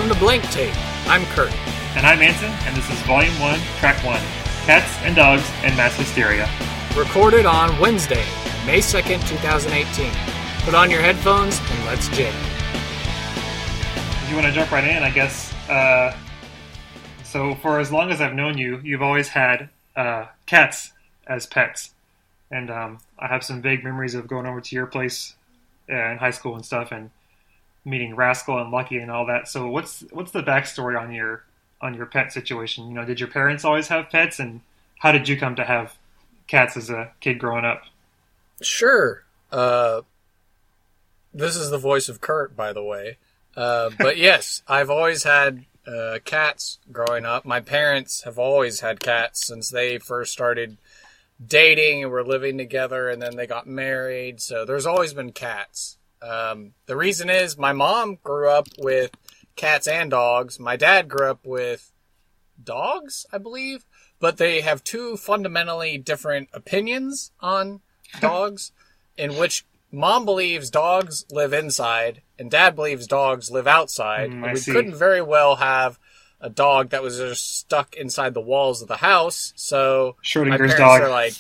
Welcome to Blank Tape. I'm Kurt. And I'm Anson, and this is Volume 1, Track 1, Cats and Dogs and Mass Hysteria. Recorded on Wednesday, May 2nd, 2018. Put on your headphones and let's jam. If you want to jump right in, I guess. So for as long as I've known you, you've always had cats as pets. And I have some vague memories of going over to your place in high school and stuff, and meeting Rascal and Lucky and all that. So what's the backstory on your pet situation? You know, did your parents always have pets, and how did you come to have cats as a kid growing up? Sure. This is the voice of Kurt, by the way. But yes, I've always had cats growing up. My parents have always had cats since they first started dating and were living together, and then they got married. So there's always been cats. The reason is my mom grew up with cats and dogs. My dad grew up with dogs, I believe, but they have two fundamentally different opinions on dogs, in which mom believes dogs live inside and dad believes dogs live outside. We couldn't very well have a dog that was just stuck inside the walls of the house. So Schrodinger's dog.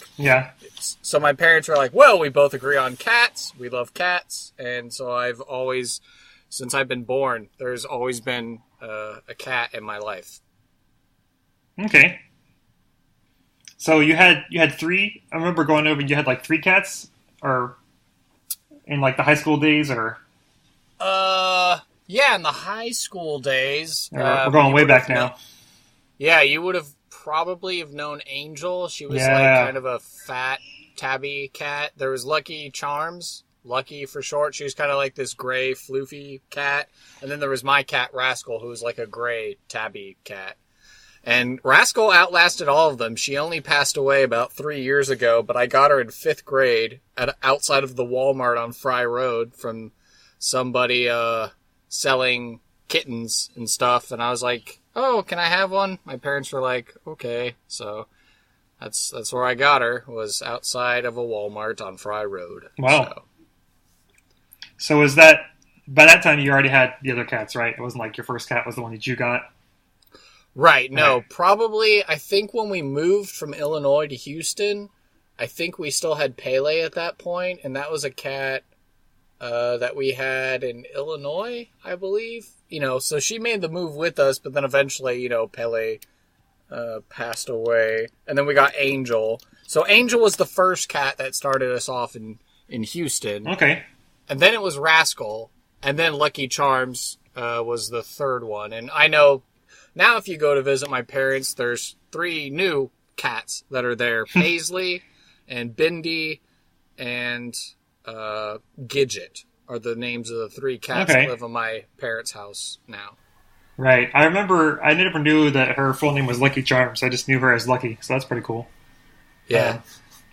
So my parents were like, well, we both agree on cats. We love cats. And so I've always, since I've been born, there's always been a cat in my life. Okay. So you had three. I remember going over and you had like three cats, or in like the high school days, or yeah, in the high school days. We're going way back now. Yeah, you would have probably have known Angel. She was like kind of a fat, tabby cat. There was Lucky Charms, Lucky for short. She was kind of like this gray, floofy cat. And then there was my cat, Rascal, who was like a gray, tabby cat. And Rascal outlasted all of them. She only passed away about 3 years ago, but I got her in 5th grade outside of the Walmart on Fry Road from somebody selling kittens and stuff. And I was like, oh, can I have one? My parents were like, okay. So that's where I got her, was outside of a Walmart on Fry Road. Wow. So was that, by that time you already had the other cats, right? It wasn't like your first cat was the one that you got? Right, no, probably, I think when we moved from Illinois to Houston, I think we still had Pele at that point, and that was a cat that we had in Illinois, I believe. You know, so she made the move with us, but then eventually, you know, Pele passed away, and then we got Angel. So Angel was the first cat that started us off in Houston. Okay. And then it was Rascal, and then Lucky Charms was the third one, and I know... Now, if you go to visit my parents, there's 3 new cats that are there. Paisley and Bindi and Gidget are the names of the 3 cats that live in my parents' house now. Right. I never knew that her full name was Lucky Charms. I just knew her as Lucky, so that's pretty cool. Yeah.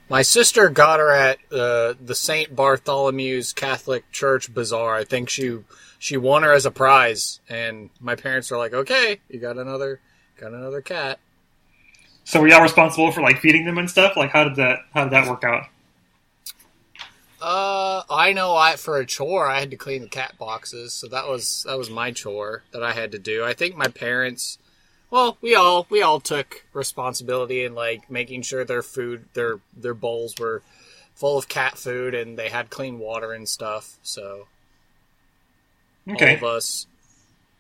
My sister got her at the St. Bartholomew's Catholic Church Bazaar. I think she won her as a prize, and my parents were like, okay, you got another cat. So were y'all responsible for like feeding them and stuff? Like how did that work out? I know for a chore I had to clean the cat boxes, so that was my chore that I had to do. I think my parents, well, we all took responsibility in like making sure their food, their bowls were full of cat food and they had clean water and stuff, so all of us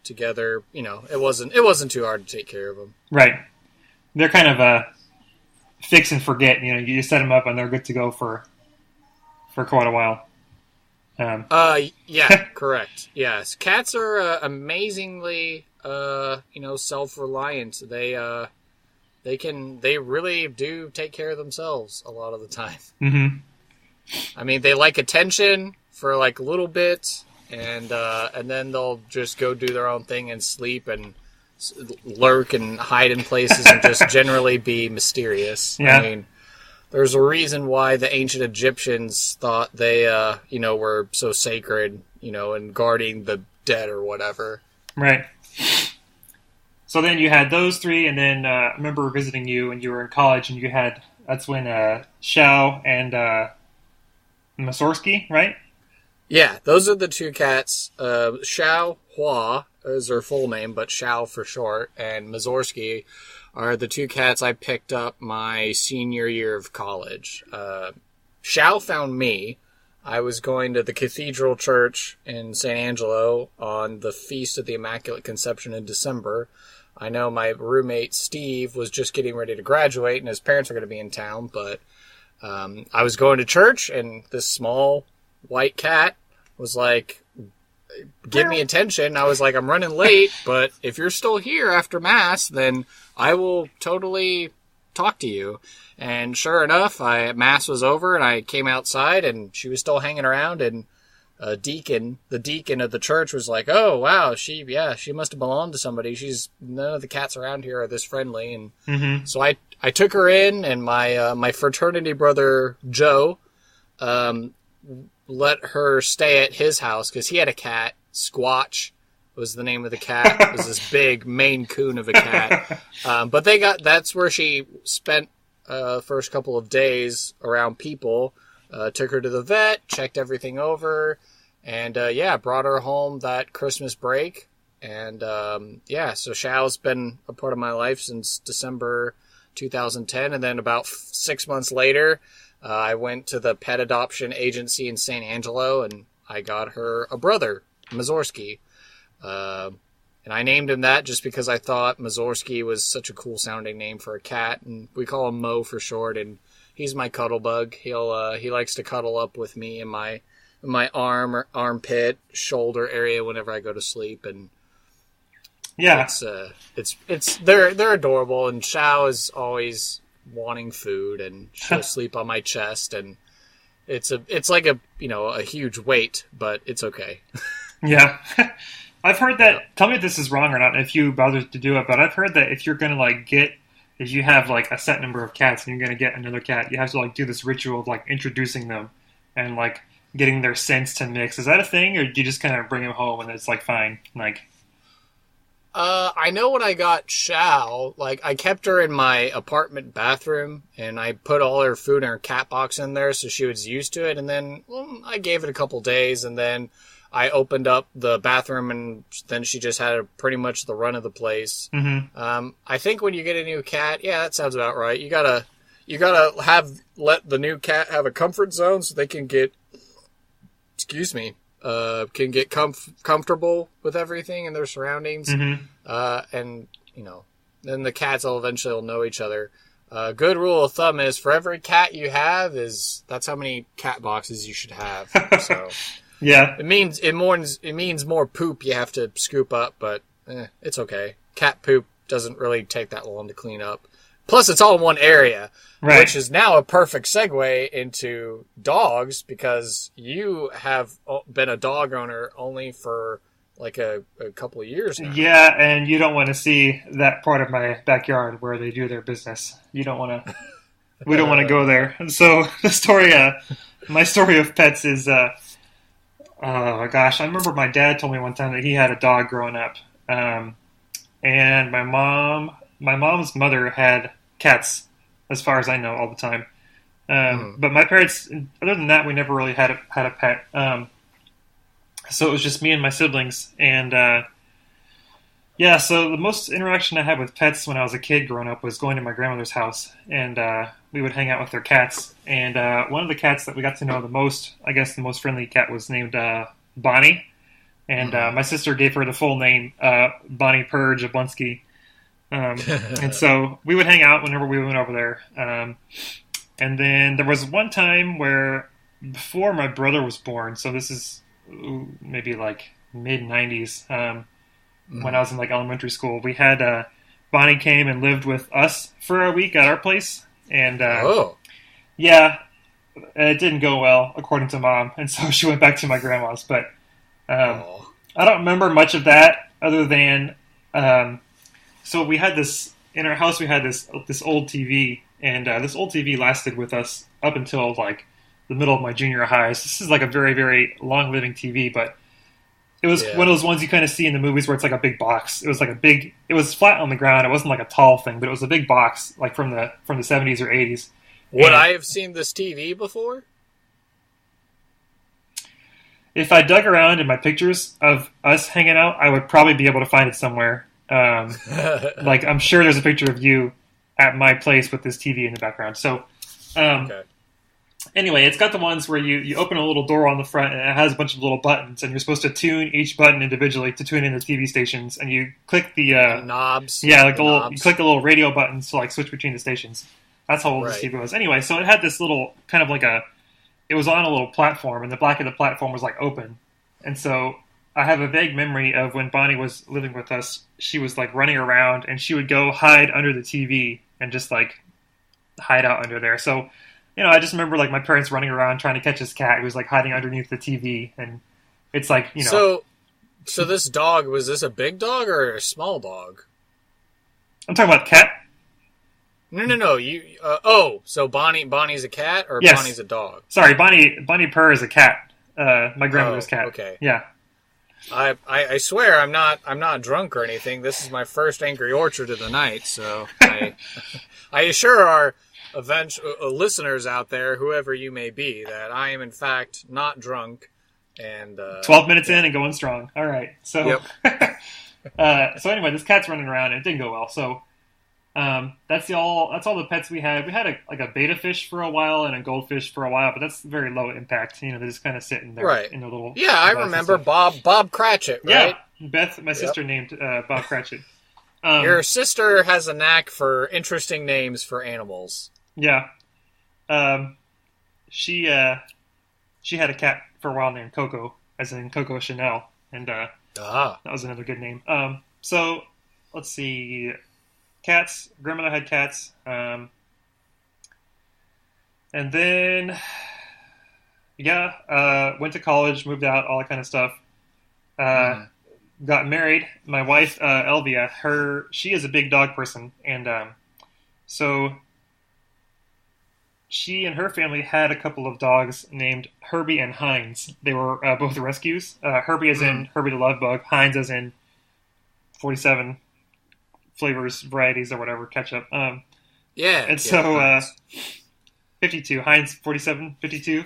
together, you know, it wasn't too hard to take care of them. Right. They're kind of fix and forget. You know, you set them up and they're good to go for quite a while. Yeah, correct. Yes, cats are amazingly, self-reliant. They really do take care of themselves a lot of the time. Mm-hmm. I mean, they like attention for like a little bit. And then they'll just go do their own thing and sleep and lurk and hide in places and just generally be mysterious. Yeah. I mean, there's a reason why the ancient Egyptians thought they, were so sacred, and guarding the dead or whatever. Right. So then you had those 3, and then I remember visiting you when you were in college, and that's when Shao and Masorsky, right? Yeah, those are the 2 cats. Shao, Hua is her full name, but Shao for short, and Mazorski are the two cats I picked up my senior year of college. Shao found me. I was going to the Cathedral Church in San Angelo on the Feast of the Immaculate Conception in December. I know my roommate Steve was just getting ready to graduate, and his parents were going to be in town, but I was going to church, and this small white cat was like, give me attention. I was like, I'm running late, but if you're still here after Mass, then I will totally talk to you. And sure enough, Mass was over, and I came outside, and she was still hanging around, and the deacon of the church was like, oh, wow, she must have belonged to somebody. None of the cats around here are this friendly. And so I took her in, and my fraternity brother, Joe, let her stay at his house because he had a cat. Squatch was the name of the cat. It was this big Maine Coon of a cat. But that's where she spent first couple of days around people. Took her to the vet, checked everything over, and brought her home that Christmas break. And so Shao's been a part of my life since December 2010. And then about 6 months later, I went to the pet adoption agency in San Angelo, and I got her a brother, Mazorski. And I named him that just because I thought Mazorski was such a cool sounding name for a cat, and we call him Mo for short, and he's my cuddle bug. He likes to cuddle up with me in my arm or armpit, shoulder area whenever I go to sleep, and yeah, they're adorable, and Shao is always wanting food, and she'll sleep on my chest, and it's like a huge weight, but it's okay. Yeah. I've heard that, tell me if this is wrong or not, if you bother to do it, but I've heard that if you're going to if you have like a set number of cats and you're going to get another cat, you have to like do this ritual of like introducing them and like getting their scents to mix. Is that a thing, or do you just kind of bring them home and it's like fine? Like, I know when I got Shao, like I kept her in my apartment bathroom and I put all her food in her cat box in there so she was used to it, and then I gave it a couple days, and then I opened up the bathroom, and then she just had pretty much the run of the place. Mm-hmm. I think when you get a new cat, yeah, that sounds about right. You gotta let the new cat have a comfort zone so they can get, comfortable with everything and their surroundings. Mm-hmm. And then the cats will eventually know each other. Good rule of thumb is for every cat you have that's how many cat boxes you should have. So. Yeah, it means more poop you have to scoop up, but it's okay. Cat poop doesn't really take that long to clean up. Plus, it's all in one area, right, which is now a perfect segue into dogs, because you have been a dog owner only for like a couple of years now. Yeah, and you don't want to see that part of my backyard where they do their business. You don't want to. We don't want to go there. And so the story, my story of pets is. Oh gosh, I remember my dad told me one time that he had a dog growing up, and my mom's mother had cats, as far as I know, all the time. But my parents, other than that, we never really had a pet. So it was just me and my siblings, and so the most interaction I had with pets when I was a kid growing up was going to my grandmother's house, and we would hang out with their cats. And one of the cats that we got to know the most, I guess the most friendly cat, was named Bonnie. And my sister gave her the full name, Bonnie Purge Jablonski. And so we would hang out whenever we went over there. And then there was one time where, before my brother was born, so this is maybe like mid-90s, when I was in like elementary school, we had Bonnie came and lived with us for a week at our place. And yeah, it didn't go well, according to Mom. And so she went back to my grandma's. But I don't remember much of that, other than so we had this in our house. We had this old TV, and this old TV lasted with us up until like the middle of my junior high. So this is like a very, very long living TV, but it was one of those ones you kind of see in the movies where it's like a big box. It was like it was flat on the ground. It wasn't like a tall thing, but it was a big box, like from the 70s or 80s. Would I have seen this TV before? if I dug around in my pictures of us hanging out, I would probably be able to find it somewhere. Like, I'm sure there's a picture of you at my place with this TV in the background. So, Okay. anyway, it's got the ones where you open a little door on the front and it has a bunch of little buttons, and you're supposed to tune each button individually to tune in the TV stations. And you click the knobs. yeah, like the the little, knobs. you click the little radio buttons to like switch between the stations. That's how old this Right. TV was. Anyway, so it had this little kind of like it was on a little platform, and the back of the platform was like open. And so I have a vague memory of when Bonnie was living with us, she was like running around, and she would go hide under the TV and just like hide out under there. So, I just remember like my parents running around trying to catch this cat who was like hiding underneath the TV, and it's like, So this dog, was this a big dog or a small dog? I'm talking about cat. No. So Bonnie's a cat or Yes. Bonnie's a dog? Sorry, Bonnie Purr is a cat. My grandmother's cat. Okay. Yeah. I swear I'm not drunk or anything. This is my first Angry Orchard of the night, so I assure our listeners out there, whoever you may be, that I am in fact not drunk. And 12 minutes in and going strong. All right. So, Yep. so anyway, this cat's running around and it didn't go well. So, that's all the pets we had. We had a betta fish for a while and a goldfish for a while, but that's very low impact. They're just kind of sitting there Right. in a little. Yeah, I device and remember stuff. Bob Cratchit, right? Yeah, Beth, my sister, named Bob Cratchit. Your sister has a knack for interesting names for animals. Yeah. She had a cat for a while named Coco, as in Coco Chanel, and that was another good name. So let's see. Cats. Grandmother had cats. And then, went to college, moved out, all that kind of stuff. Got married. My wife, Elvia, she is a big dog person. And so she and her family had a couple of dogs named Herbie and Heinz. They were both rescues. Herbie as in Herbie the Love Bug. Heinz as in 47 flavors, varieties, or whatever, ketchup. And so 52. Heinz 47, 52.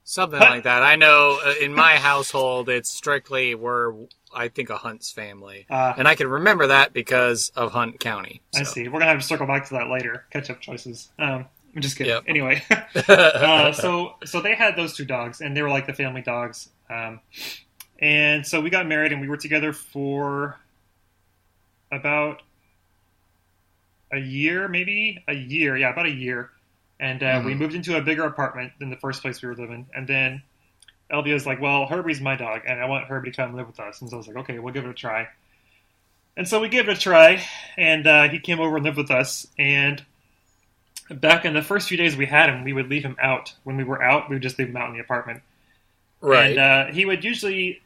Something like that. I know in my household, it's strictly I think, a Hunt's family. And I can remember that because of Hunt County. So. I see. We're going to have to circle back to that later. Ketchup choices. I'm just kidding. Yep. Anyway. So they had those two dogs, and they were like the family dogs. And so we got married, and we were together for about a year, maybe? A year. Yeah, about a year. And we moved into a bigger apartment than the first place we were living. And then Elvia's like, well, Herbie's my dog, and I want Herbie to come live with us. And so I was like, okay, we'll give it a try. And so we gave it a try, and he came over and lived with us. And back in the first few days we had him, we would leave him out. When we were out, we would just leave him out in the apartment. Right. And he would usually...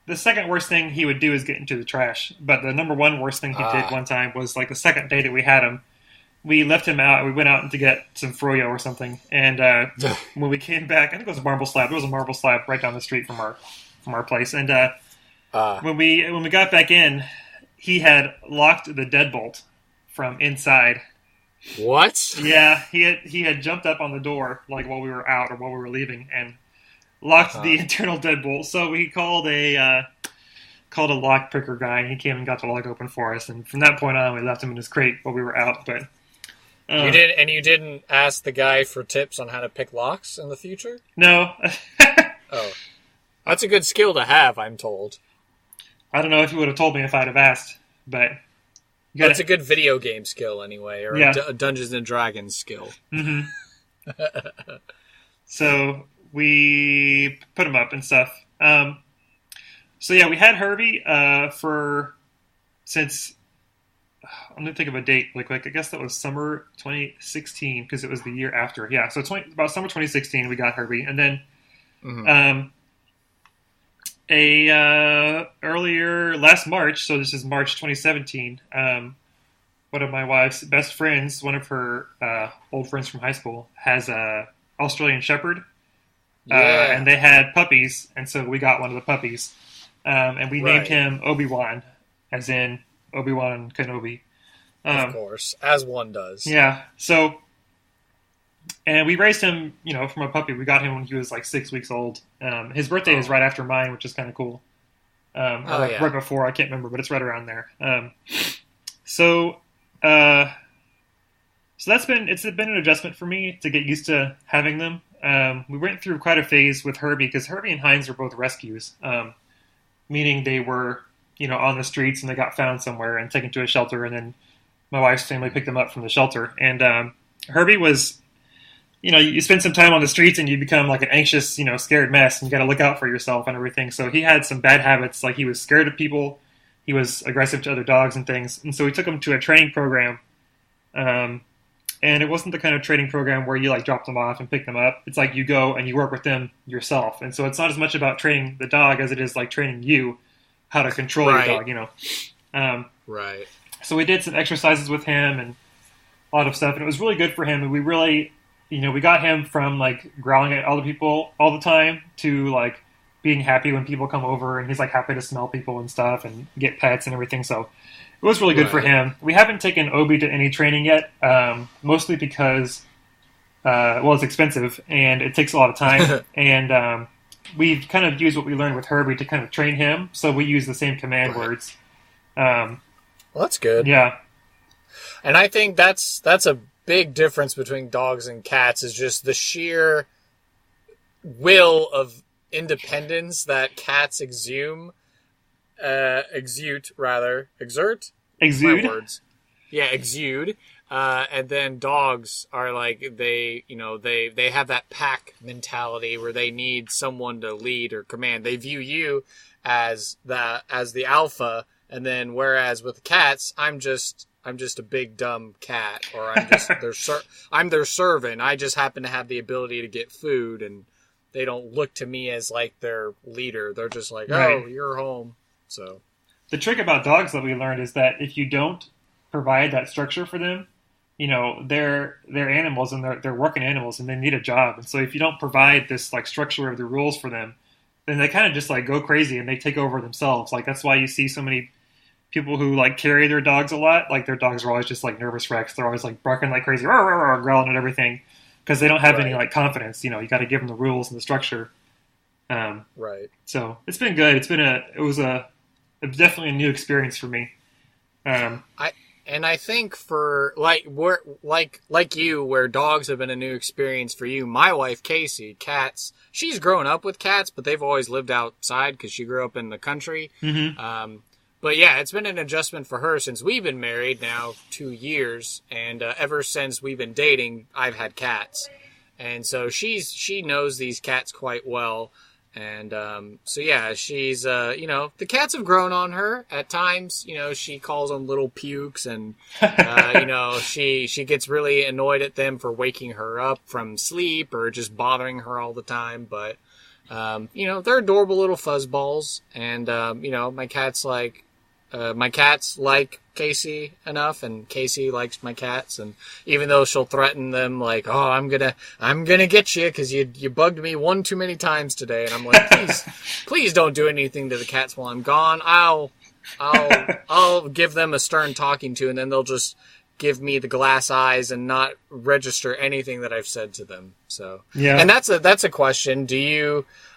The second worst thing he would do is get into the trash. But the number one worst thing he did one time was, like, the second day that we had him, we left him out, and we went out to get some froyo or something. And when we came back, I think it was a marble slab. There was a marble slab right down the street from our place. And when we got back in, he had locked the deadbolt from inside. What? Yeah, he had jumped up on the door like while we were out or while we were leaving and locked the internal deadbolt. So we called a lock picker guy, and he came and got the lock open for us. And from that point on, we left him in his crate while we were out. But you didn't ask the guy for tips on how to pick locks in the future? No. Oh, that's a good skill to have, I'm told. I don't know if you would have told me if I'd have asked, but That's a good video game skill anyway, or a Dungeons and Dragons skill. Mm-hmm. So we put him up and stuff. So yeah, we had Herbie since I'm gonna think of a date really quick. I guess that was summer 2016 because it was the year after. Yeah, so about summer 2016 we got Herbie, and then earlier last March. So this is March 2017. One of my wife's best friends, one of her old friends from high school, has a Australian Shepherd. And they had puppies, and so we got one of the puppies. And we named him Obi-Wan, as in Obi-Wan Kenobi. Of course, as one does. Yeah, so And we raised him, from a puppy. We got him when he was like 6 weeks old. His birthday is right after mine, which is kind of cool. Right before, I can't remember, but it's right around there. So it's been an adjustment for me to get used to having them. We went through quite a phase with Herbie because Herbie and Heinz are both rescues, meaning they were, on the streets and they got found somewhere and taken to a shelter, and then my wife's family picked them up from the shelter. And Herbie was, you spend some time on the streets and you become like an anxious, scared mess, and you got to look out for yourself and everything. So he had some bad habits, like he was scared of people, he was aggressive to other dogs and things, and so we took him to a training program. And it wasn't the kind of training program where you like drop them off and pick them up. It's like you go and you work with them yourself. And so it's not as much about training the dog as it is like training you how to control your dog, Right. So we did some exercises with him and a lot of stuff. And it was really good for him. And we really, we got him from like growling at other people all the time to like being happy when people come over. And he's like happy to smell people and stuff and get pets and everything. So it was really good for him. We haven't taken Obi to any training yet, mostly because, it's expensive and it takes a lot of time. And we've kind of used what we learned with Herbie to kind of train him. So we use the same command words. Well, that's good. Yeah. And I think that's a big difference between dogs and cats, is just the sheer will of independence that cats exude. And then dogs are like, they have that pack mentality where they need someone to lead or command. They view you as the alpha, and then whereas with cats, I'm just a big dumb cat, or I'm their servant. I just happen to have the ability to get food, and they don't look to me as like their leader. They're just like, oh, you're home. So the trick about dogs that we learned is that if you don't provide that structure for them, they're animals and they're working animals and they need a job. And so if you don't provide this like structure of the rules for them, then they kind of just like go crazy and they take over themselves. Like that's why you see so many people who like carry their dogs a lot. Like their dogs are always just like nervous wrecks. They're always like barking like crazy, growling at everything, because they don't have any like confidence. You got to give them the rules and the structure. So it's been good. It was definitely a new experience for me. I think for like you, where dogs have been a new experience for you. My wife Casey, cats. She's grown up with cats, but they've always lived outside because she grew up in the country. Mm-hmm. But yeah, it's been an adjustment for her since we've been married now 2 years, and ever since we've been dating, I've had cats, and so she knows these cats quite well. And so yeah, she's the cats have grown on her at times. She calls them little pukes, and she gets really annoyed at them for waking her up from sleep or just bothering her all the time. But they're adorable little fuzzballs, and my cats like Casey enough, and Casey likes my cats. And even though she'll threaten them, like, "Oh, I'm gonna get you because you bugged me one too many times today," and I'm like, please don't do anything to the cats while I'm gone. I'll give them a stern talking to, and then they'll just give me the glass eyes and not register anything that I've said to them. So yeah, and that's a question.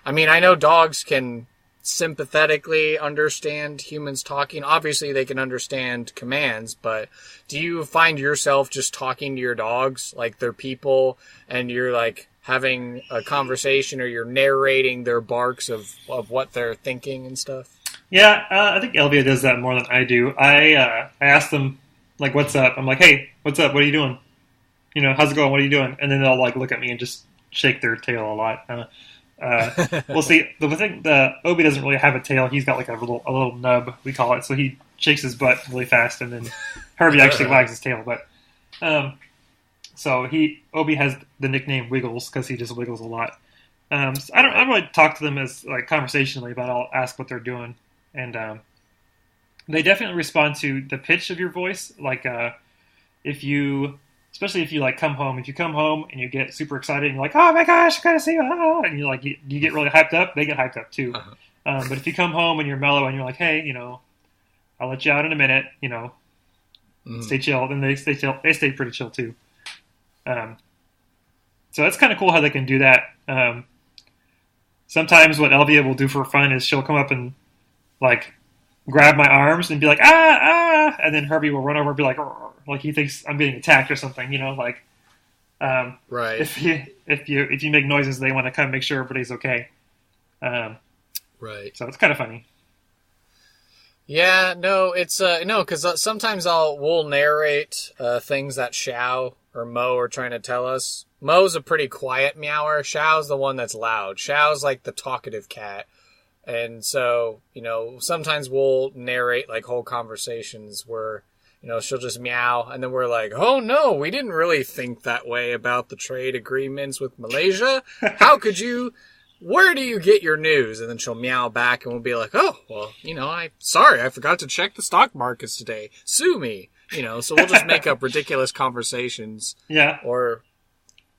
I know dogs can sympathetically understand humans talking. Obviously they can understand commands, but do you find yourself just talking to your dogs like they're people, and you're like having a conversation, or you're narrating their barks of what they're thinking and stuff? Yeah, I think Elvia does that more than I do. I ask them like, what's up? I'm like, hey, what's up? What are you doing? How's it going? What are you doing? And then they'll like look at me and just shake their tail a lot. We'll see. The Obi doesn't really have a tail. He's got like a little nub, we call it. So he shakes his butt really fast, and then Herbie actually wags his tail. But so Obi has the nickname Wiggles because he just wiggles a lot. So I don't really talk to them as like conversationally, but I'll ask what they're doing, and they definitely respond to the pitch of your voice. Like especially if you like come home. If you come home and you get super excited and you're like, "Oh my gosh, I gotta see you!" And you get really hyped up. They get hyped up too. Uh-huh. But if you come home and you're mellow and you're like, "Hey, I'll let you out in a minute," stay chill. Then they stay chill. They stay pretty chill too. So that's kind of cool how they can do that. Sometimes what Elvia will do for fun is she'll come up and like grab my arms and be like and then Herbie will run over and be like he thinks I'm being attacked or something, like right. If you make noises, they want to kind of make sure everybody's okay. Right. So it's kind of funny. Yeah, no, it's no, because sometimes we'll narrate things that Xiao or Mo are trying to tell us. Mo's a pretty quiet meower. Xiao's the one that's loud. Xiao's like the talkative cat, and so sometimes we'll narrate like whole conversations where she'll just meow, and then we're like, oh no, we didn't really think that way about the trade agreements with Malaysia. How could you? Where do you get your news? And then she'll meow back and we'll be like, oh, well, sorry, I forgot to check the stock markets today. Sue me. So we'll just make up ridiculous conversations. Yeah. Or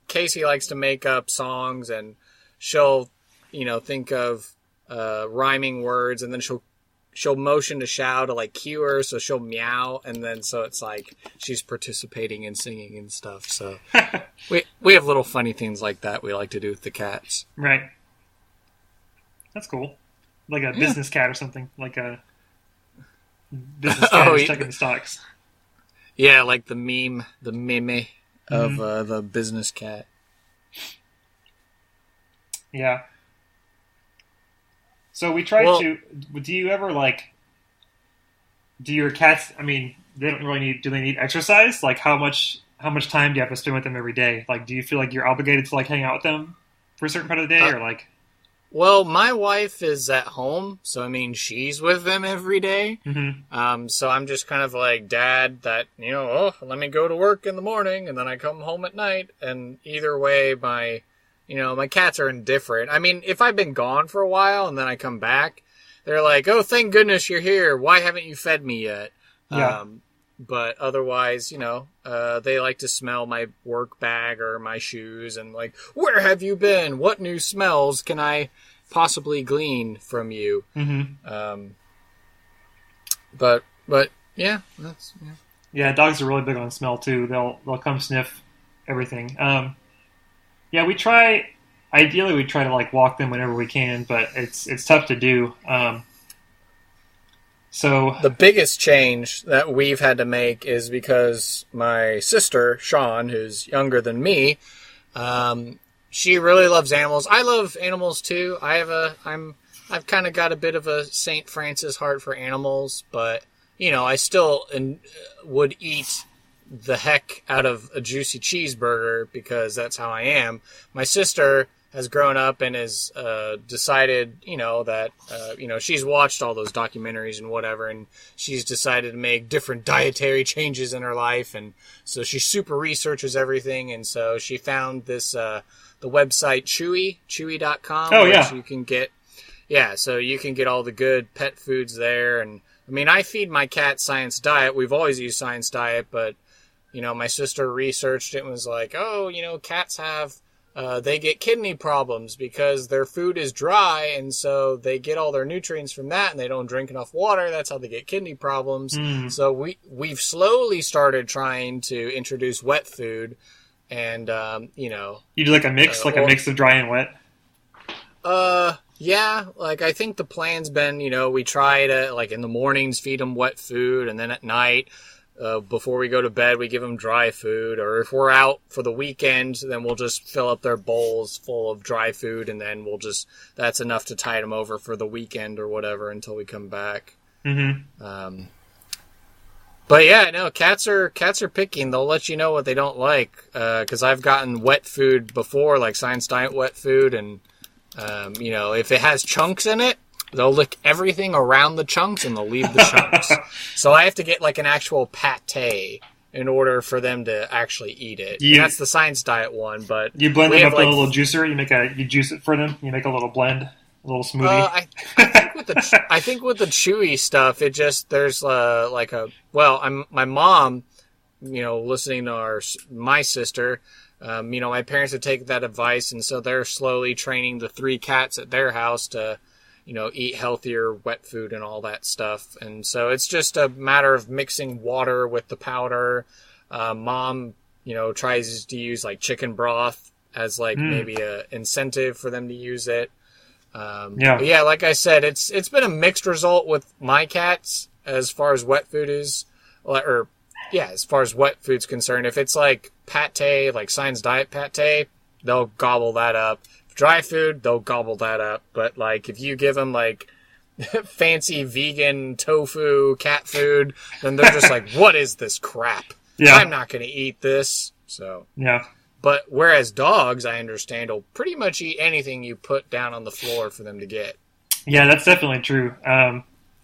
Casey likes to make up songs and she'll, think of rhyming words, and then she'll motion to Xiao to like cue her, so she'll meow, and then so it's like she's participating in singing and stuff. So we have little funny things like that we like to do with the cats. Right. That's cool. Like a business cat or something. Like a business cat is checking the stocks. Yeah, like the meme of the business cat. Yeah. So we try to... Do you ever, do your cats... I mean, they don't really need... Do they need exercise? Like, how much time do you have to spend with them every day? Like, do you feel like you're obligated to, hang out with them for a certain part of the day, or, Well, my wife is at home, so, she's with them every day. Mm-hmm. So I'm just kind of like dad that, let me go to work in the morning, and then I come home at night, and either way, my cats are indifferent. If I've been gone for a while and then I come back, they're like, oh, thank goodness you're here. Why haven't you fed me yet? Yeah. But otherwise, they like to smell my work bag or my shoes and like, where have you been? What new smells can I possibly glean from you? Mm-hmm. But yeah, that's, yeah. Yeah, dogs are really big on smell too. They'll come sniff everything. Yeah, ideally we try to walk them whenever we can, but it's tough to do. So the biggest change that we've had to make is because my sister, Sean, who's younger than me, she really loves animals. I love animals too. I've kind of got a bit of a St. Francis heart for animals, but I still would eat the heck out of a juicy cheeseburger because that's how I am. My sister has grown up and has decided, that, she's watched all those documentaries and whatever, and she's decided to make different dietary changes in her life, and so she super researches everything, and so she found this, the website Chewy.com. Oh, yeah. You can get, so you can get all the good pet foods there, and, I feed my cat Science Diet. We've always used Science Diet, but, my sister researched it and was like, oh, cats have... they get kidney problems because their food is dry, and so they get all their nutrients from that, and they don't drink enough water. That's how they get kidney problems. So we've slowly started trying to introduce wet food, and you do a mix, a mix of dry and wet. Yeah, I think the plan's been, we try to in the mornings feed them wet food, and then at night. Before we go to bed, we give them dry food, or if we're out for the weekend, then we'll just fill up their bowls full of dry food, and then that's enough to tide them over for the weekend or whatever until we come back. Mm-hmm. But yeah, no, cats are picky, and they'll let you know what they don't like, because I've gotten wet food before, like Science Diet wet food, and, if it has chunks in it, they'll lick everything around the chunks and they'll leave the chunks. So I have to get an actual pate in order for them to actually eat it. That's the Science Diet one, but you blend them up in a little juicer. You juice it for them. You make a little blend, a little smoothie. I think with the Chewy stuff, it just there's my mom, listening to my sister. My parents have taken that advice, and so they're slowly training the 3 cats at their house to. Eat healthier wet food and all that stuff. And so it's just a matter of mixing water with the powder. Mom, tries to use chicken broth as like maybe a incentive for them to use it. Yeah. But yeah, like I said, it's been a mixed result with my cats as far as wet food is, as far as wet food's concerned. If it's like pate, like Science Diet pate, they'll gobble that up. Dry food, they'll gobble that up. But like if you give them like fancy vegan tofu cat food, then they're just like, what is this crap? Yeah. I'm not going to eat this. So yeah. But whereas dogs, I understand, will pretty much eat anything you put down on the floor for them to get. Yeah, that's definitely true.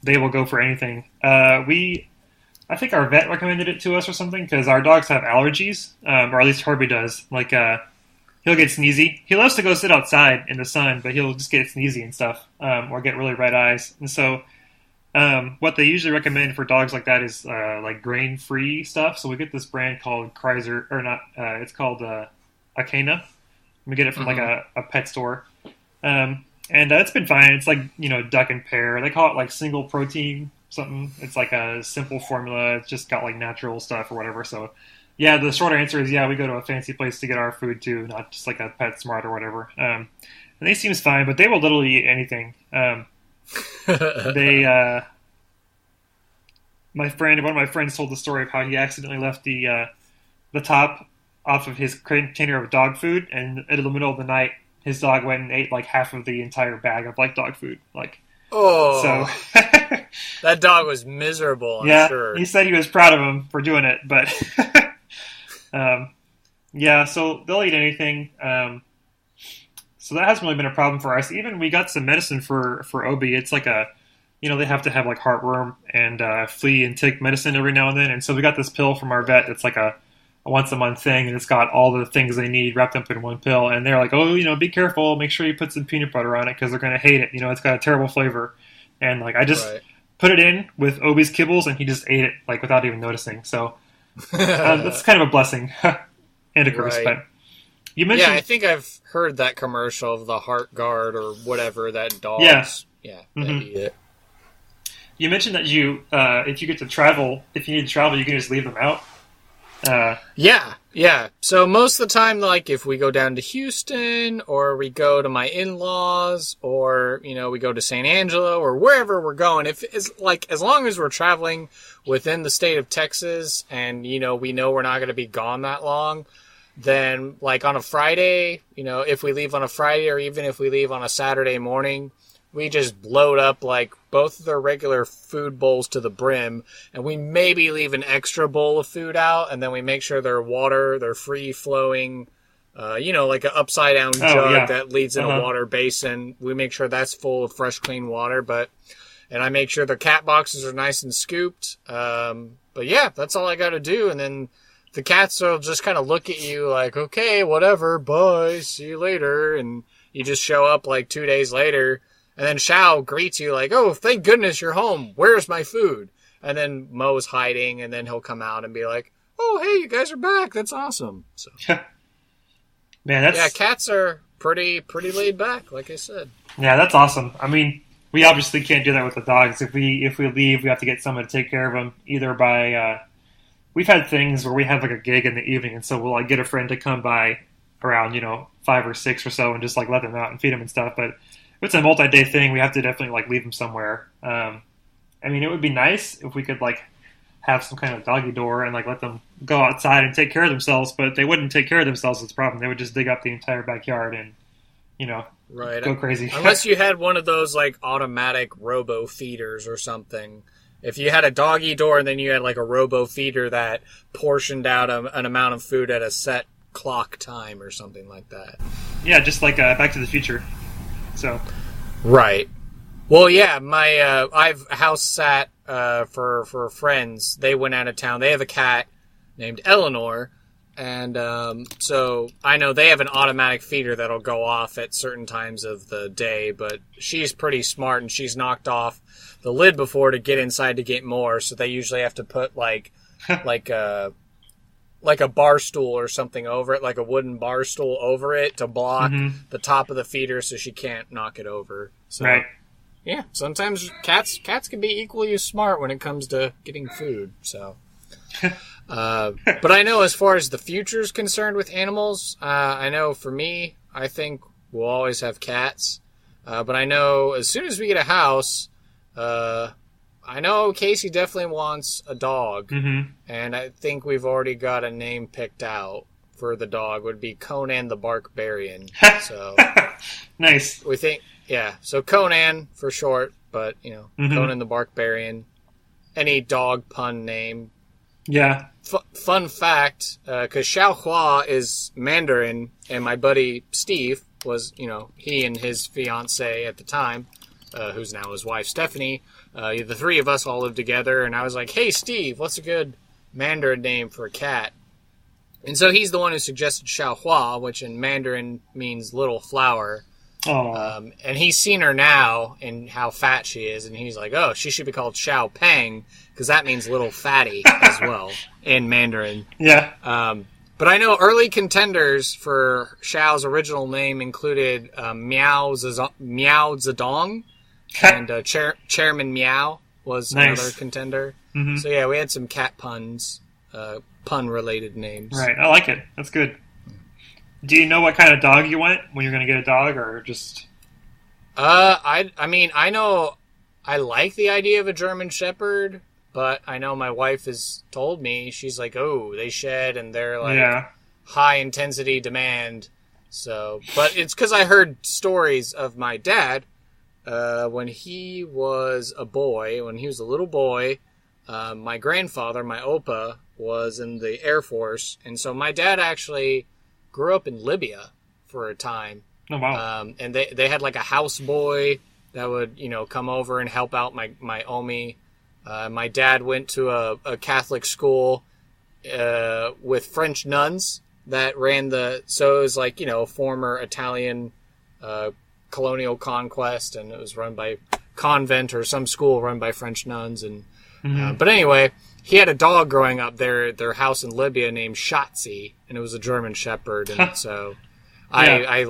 They will go for anything. I think our vet recommended it to us or something because our dogs have allergies, or at least Herbie does. Like, he'll get sneezy. He loves to go sit outside in the sun, but he'll just get sneezy and stuff, or get really red eyes. And so, what they usually recommend for dogs like that is like grain-free stuff. So we get this brand called Kreiser, or not? It's called Acana. We get it from like a pet store, and it's been fine. It's like duck and pear. They call it like single protein something. It's like a simple formula. It's just got like natural stuff or whatever. So. Yeah, the short answer is we go to a fancy place to get our food too, not just like a PetSmart or whatever. And they seems fine, but they will literally eat anything. One of my friends told the story of how he accidentally left the top off of his container of dog food, and in the middle of the night, his dog went and ate like half of the entire bag of like dog food. Like, so that dog was miserable. I'm sure. He said he was proud of him for doing it, but. So they'll eat anything. So that hasn't really been a problem for us. Even we got some medicine for Obi. It's like they have to have like heartworm and flea and tick medicine every now and then. And so we got this pill from our vet. It's like a once a month thing, and it's got all the things they need wrapped up in one pill. And they're like, be careful. Make sure you put some peanut butter on it because they're going to hate it. It's got a terrible flavor. And like I just put it in with Obi's kibbles, and he just ate it like without even noticing. So. That's kind of a blessing and a curse. But you mentioned, I think I've heard that commercial of the Heart Guard or whatever that dogs. Yeah, that eat it. You mentioned that if you need to travel, you can just leave them out. Yeah. So most of the time, like if we go down to Houston or we go to my in-laws or, we go to San Angelo or wherever we're going, as long as we're traveling within the state of Texas and, we know we're not going to be gone that long, then like on a Friday, if we leave on a Friday or even if we leave on a Saturday morning, we just load up like both of their regular food bowls to the brim, and we maybe leave an extra bowl of food out, and then we make sure they're free flowing, like an upside down jug that leads in a water basin. We make sure that's full of fresh, clean water, and I make sure the cat boxes are nice and scooped. But yeah, that's all I got to do, and then the cats will just kind of look at you like, okay, whatever, bye, see you later, and you just show up like 2 days later. And then Shao greets you like, oh, thank goodness you're home. Where's my food? And then Mo's hiding, and then he'll come out and be like, oh, hey, you guys are back. That's awesome. So, man, cats are pretty laid back, like I said. Yeah, that's awesome. I mean, we obviously can't do that with the dogs. If we leave, we have to get someone to take care of them, either by we've had things where we have like a gig in the evening, and so we'll like get a friend to come by around 5 or 6 or so and just like let them out and feed them and stuff. But if it's a multi-day thing, we have to definitely like leave them somewhere. I mean, it would be nice if we could like have some kind of doggy door and like let them go outside and take care of themselves, but they wouldn't take care of themselves. It's a problem. They would just dig up the entire backyard and go crazy. Unless you had one of those like automatic robo feeders or something. If you had a doggy door and then you had like a robo feeder that portioned out an amount of food at a set clock time or something like that. Yeah, just like Back to the Future. So, right. Well, yeah, I've house sat for friends. They went out of town. They have a cat named Eleanor, and so I know they have an automatic feeder that'll go off at certain times of the day. But she's pretty smart, and she's knocked off the lid before to get inside to get more. So they usually have to put like a bar stool or something over it, like a wooden bar stool over it to block the top of the feeder so she can't knock it over. So, right. Yeah, sometimes cats can be equally as smart when it comes to getting food. So, But I know as far as the future is concerned with animals, I know for me, I think we'll always have cats. But I know as soon as we get a house, I know Casey definitely wants a dog. Mm-hmm. And I think we've already got a name picked out for the dog. It would be Conan the Barbarian. So Nice. we think, yeah. So Conan for short, but Conan the Barbarian. Any dog pun name. Yeah. Fun fact, because Xiaohua is Mandarin, and my buddy Steve was, he and his fiance at the time, who's now his wife Stephanie, the three of us all lived together, and I was like, hey Steve, what's a good Mandarin name for a cat? And so he's the one who suggested Xiaohua, which in Mandarin means little flower. And he's seen her now and how fat she is, and he's like, oh, she should be called Xiao Peng, because that means little fatty as well in Mandarin. Yeah. But I know early contenders for Xiao's original name included Miao Zedong, and Chairman Miao was another contender. Mm-hmm. So yeah, we had some cat puns, pun-related names. Right, I like it. That's good. Do you know what kind of dog you want when you're going to get a dog, or just? I mean, I know I like the idea of a German Shepherd, but I know my wife has told me, she's like, oh, they shed and they're like high intensity demand. So, but it's because I heard stories of my dad when he was a boy, when he was a little boy. My grandfather, my Opa, was in the Air Force, and so my dad actually grew up in Libya for a time. Oh, wow. And they had like a houseboy that would, come over and help out my Omi. My dad went to a Catholic school with French nuns that ran so it was like, former Italian colonial conquest, and it was run by convent or some school run by French nuns. And but anyway, he had a dog growing up there at their house in Libya named Schatzi, and it was a German Shepherd. And so I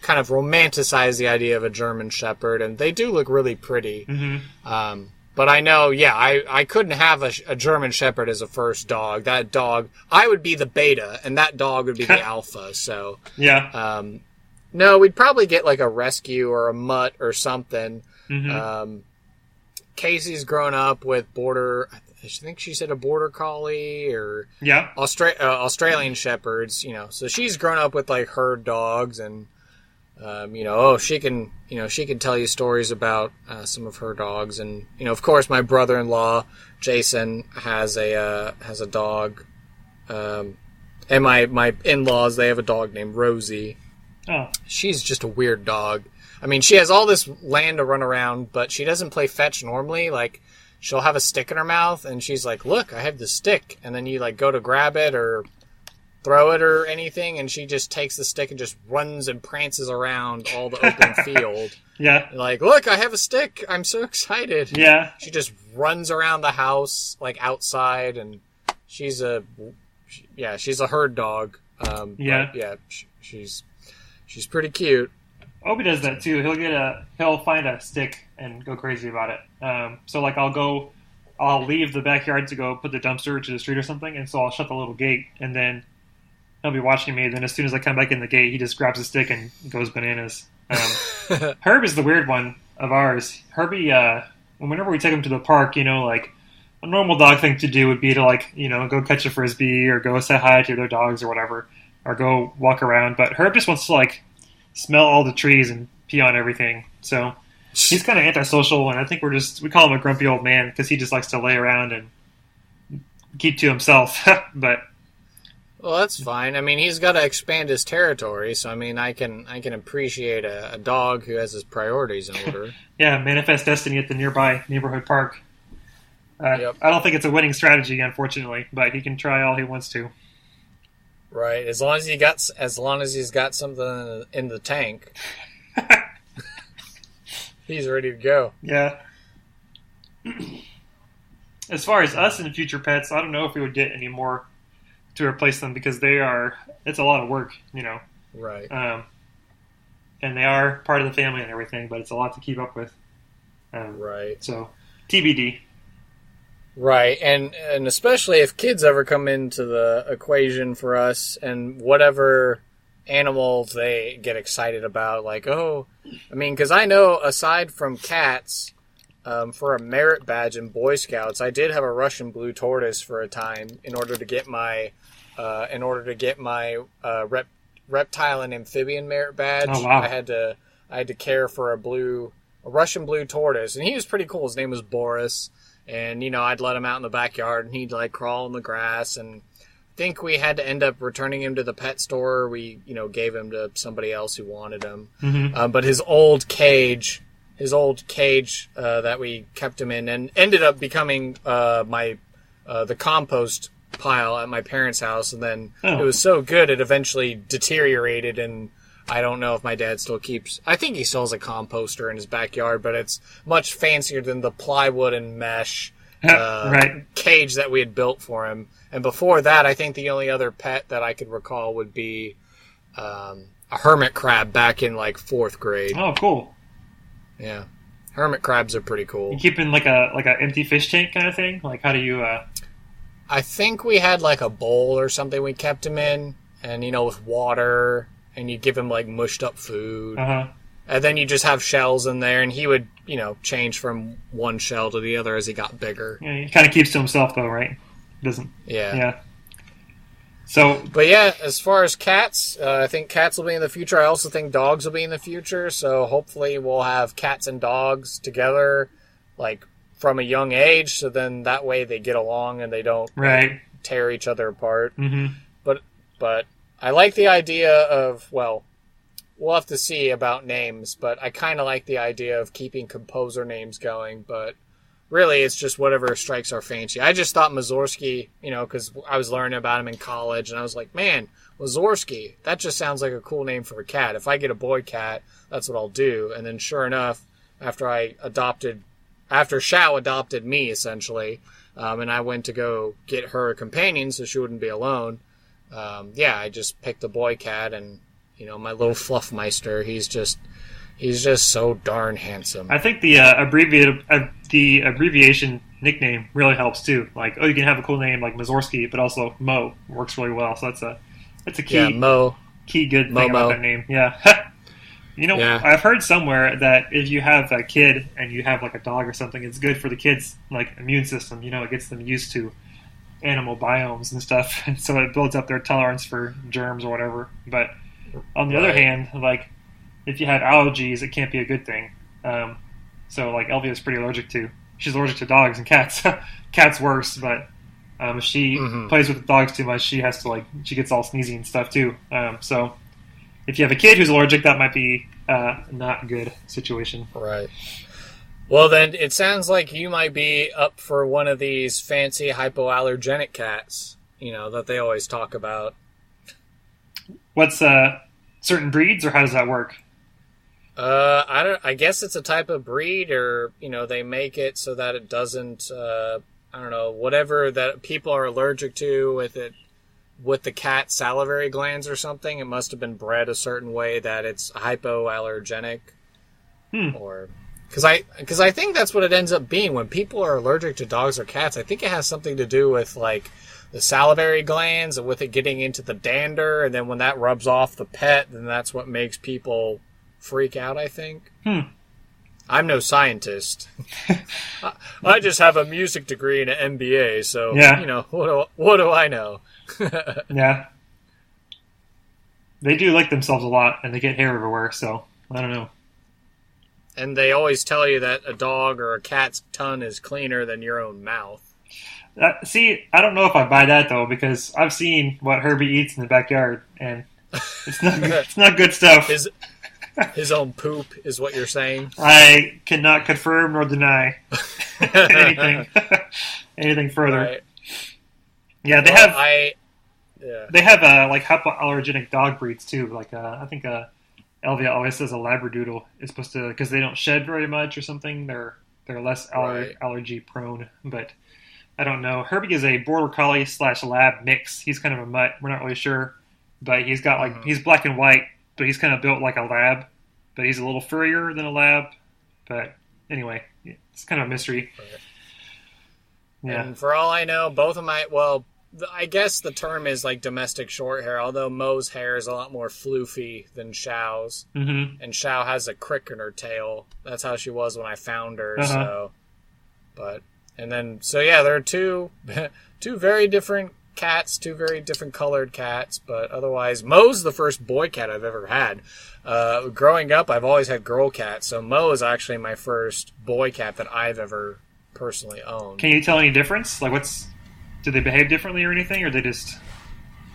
kind of romanticize the idea of a German Shepherd, and they do look really pretty. Mm-hmm. But I know, I couldn't have a German Shepherd as a first dog. That dog, I would be the beta, and that dog would be the alpha. So no, we'd probably get like a rescue or a mutt or something. Mm-hmm. Casey's grown up with I think she said a border collie or Australian shepherds, so she's grown up with like herd dogs, and she can tell you stories about some of her dogs, and of course my brother-in-law Jason has a dog, and my in-laws, they have a dog named Rosie. Oh, she's just a weird dog. I mean, she has all this land to run around, but she doesn't play fetch normally. Like, she'll have a stick in her mouth, and she's like, look, I have the stick. And then you, like, go to grab it or throw it or anything, and she just takes the stick and just runs and prances around all the open field. Yeah. Like, look, I have a stick. I'm so excited. Yeah. She just runs around the house, like, outside, and she's a herd dog. She's pretty cute. Obi does that too. He'll find a stick and go crazy about it. So like I'll leave the backyard to go put the dumpster to the street or something, and so I'll shut the little gate, and then he'll be watching me. And then as soon as I come back in the gate, he just grabs a stick and goes bananas. Herb is the weird one of ours. Herbie, whenever we take him to the park, like a normal dog thing to do would be to go catch a frisbee or go say hi to their dogs or whatever, or go walk around. But Herb just wants to smell all the trees and pee on everything. So he's kind of antisocial, and I think we call him a grumpy old man because he just likes to lay around and keep to himself. But well, that's fine. I mean, he's got to expand his territory, so I mean, I can appreciate a dog who has his priorities in order. Yeah, manifest destiny at the nearby neighborhood park. Yep. I don't think it's a winning strategy, unfortunately, but he can try all he wants to. Right, as long as he's got something in the tank, he's ready to go. Yeah. As far as us and future pets, I don't know if we would get any more to replace them because it's a lot of work, Right. And they are part of the family and everything, but it's a lot to keep up with. Right. So, TBD. Right, and especially if kids ever come into the equation for us, and whatever animals they get excited about, like, oh, I mean, because I know aside from cats, for a merit badge in Boy Scouts, I did have a Russian blue tortoise for a time in order to get my reptile and amphibian merit badge. Oh wow! I had to care for a Russian blue tortoise, and he was pretty cool. His name was Boris. And, I'd let him out in the backyard, and he'd, crawl in the grass. And I think we had to end up returning him to the pet store. We, gave him to somebody else who wanted him. Mm-hmm. But his old cage that we kept him in, and ended up becoming the compost pile at my parents' house. And then It was so good, it eventually deteriorated, and I don't know if my dad still keeps... I think he still has a composter in his backyard, but it's much fancier than the plywood and mesh right. cage that we had built for him. And before that, I think the only other pet that I could recall would be a hermit crab back in, 4th grade. Oh, cool. Yeah. Hermit crabs are pretty cool. You keep in, a empty fish tank kind of thing? How do you... I think we had, a bowl or something we kept him in, and, with water... And you give him, mushed up food. Uh-huh. And then you just have shells in there, and he would, change from one shell to the other as he got bigger. Yeah, he kind of keeps to himself, though, right? Doesn't... Yeah. Yeah. So... But, yeah, as far as cats, I think cats will be in the future. I also think dogs will be in the future. So, hopefully, we'll have cats and dogs together, from a young age. So then that way they get along and they don't tear each other apart. Mm-hmm. But I like the idea of, we'll have to see about names, but I kind of like the idea of keeping composer names going, but really it's just whatever strikes our fancy. I just thought Mazorsky, because I was learning about him in college, and I was like, man, Mazorsky, that just sounds like a cool name for a cat. If I get a boy cat, that's what I'll do. And then sure enough, after Shao adopted me, essentially, and I went to go get her a companion so she wouldn't be alone, I just picked a boy cat, and my little Fluffmeister. He's just so darn handsome. I think the abbreviation nickname really helps too. You can have a cool name like Mazorsky, but also Mo works really well. So that's a key Mo. Key good thing about that name. Yeah. I've heard somewhere that if you have a kid and you have a dog or something, it's good for the kid's immune system. It gets them used to animal biomes and stuff, and so it builds up their tolerance for germs or whatever. But on the other hand, if you had allergies, it can't be a good thing. So Elvia's pretty allergic to. She's allergic to dogs and cats. Cats worse, but if she plays with the dogs too much, she has to she gets all sneezy and stuff too. So if you have a kid who's allergic, that might be not a good situation. Right. Well, then it sounds like you might be up for one of these fancy hypoallergenic cats, that they always talk about. What's certain breeds, or how does that work? I guess it's a type of breed, or they make it so that it doesn't. I don't know, whatever that people are allergic to with the cat salivary glands or something. It must have been bred a certain way that it's hypoallergenic, or. Because I think that's what it ends up being when people are allergic to dogs or cats. I think it has something to do with the salivary glands and with it getting into the dander, and then when that rubs off the pet, then that's what makes people freak out, I think. I'm no scientist. I just have a music degree and an MBA, so what do I know? Yeah, they do like themselves a lot, and they get hair everywhere. So I don't know. And they always tell you that a dog or a cat's tongue is cleaner than your own mouth. See, I don't know if I buy that, though, because I've seen what Herbie eats in the backyard, and it's not good, it's not good stuff. His own poop is what you're saying? I cannot confirm nor deny anything further. Right. Yeah, they have hypoallergenic dog breeds, too. I think Elvia always says a Labradoodle is supposed to, because they don't shed very much or something. They're less allergy prone, but I don't know. Herbie is a border collie / lab mix. He's kind of a mutt. We're not really sure, but he's got he's black and white, but he's kind of built like a lab, but he's a little furrier than a lab. But anyway, it's kind of a mystery. Yeah. And for all I know, both of my, well, I guess the term is like domestic short hair, although Mo's hair is a lot more floofy than Xiao's. Mm-hmm. And Xiao has a crick in her tail. That's how she was when I found her, so. But, and then, so yeah, there are two very different cats, two very different colored cats, but otherwise, Mo's the first boy cat I've ever had. Growing up, I've always had girl cats, so Mo is actually my first boy cat that I've ever personally owned. Can you tell any difference? Like, do they behave differently or anything, or they just...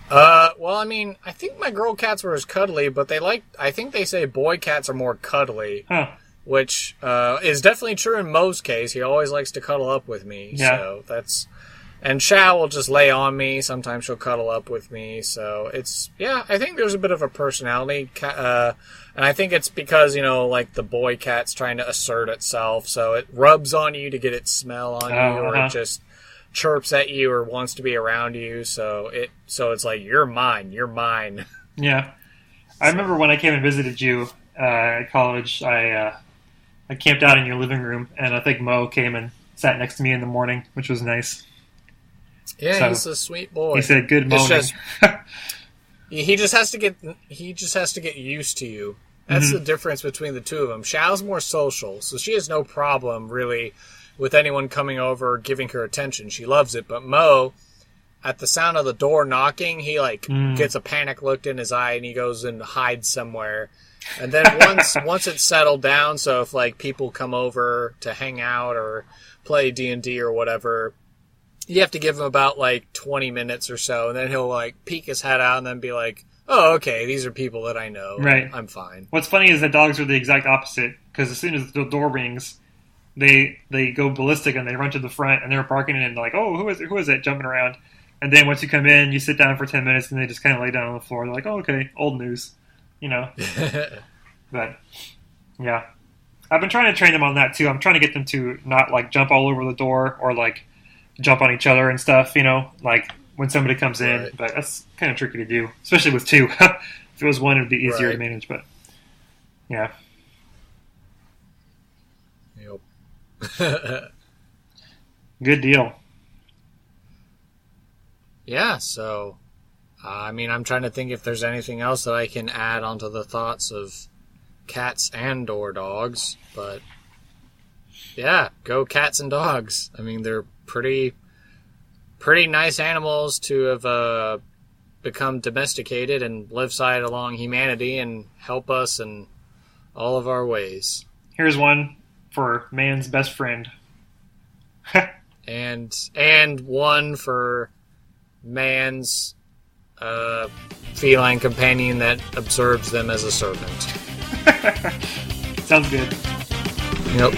Well, I mean, I think my girl cats were as cuddly, but I think they say boy cats are more cuddly. Huh. Which is definitely true in Mo's case. He always likes to cuddle up with me. Yeah. So that's... And Xiao will just lay on me. Sometimes she'll cuddle up with me. So it's... Yeah, I think there's a bit of a personality. And I think it's because, like the boy cat's trying to assert itself. So it rubs on you to get its smell on you. Or it just chirps at you or wants to be around you. So it's like, you're mine. You're mine. Yeah. I remember when I came and visited you at college, I camped out in your living room, and I think Mo came and sat next to me in the morning, which was nice. Yeah, So, he's a sweet boy. He said, "Good morning." He just has to get used to you. That's the difference between the two of them. Xiao's more social, so she has no problem really with anyone coming over giving her attention. She loves it. But Mo, at the sound of the door knocking, he gets a panic look in his eye and he goes and hides somewhere. And then once it's settled down, so if people come over to hang out or play D&D or whatever, you have to give him about 20 minutes or so, and then he'll peek his head out and then be like, "Oh, okay, these are people that I know. Right. I'm fine." What's funny is that dogs are the exact opposite, because as soon as the door rings, they go ballistic and they run to the front and they're barking and "Oh, who is it jumping around?" And then once you come in, you sit down for 10 minutes and they just kind of lay down on the floor. They're like, "Oh, okay, old news." But yeah, I've been trying to train them on that too. I'm trying to get them to not jump all over the door or jump on each other and stuff, when somebody comes in. Right. But that's kind of tricky to do, especially with two. If it was one, it would be easier Right. to manage, but yeah. Yep. Good deal. Yeah, so I'm trying to think if there's anything else that I can add onto the thoughts of cats and or dogs, but yeah, go cats and dogs. They're pretty nice animals to have become domesticated and live side along humanity and help us in all of our ways. Here's one for man's best friend. and one for man's feline companion that observes them as a servant. Sounds good. Yep.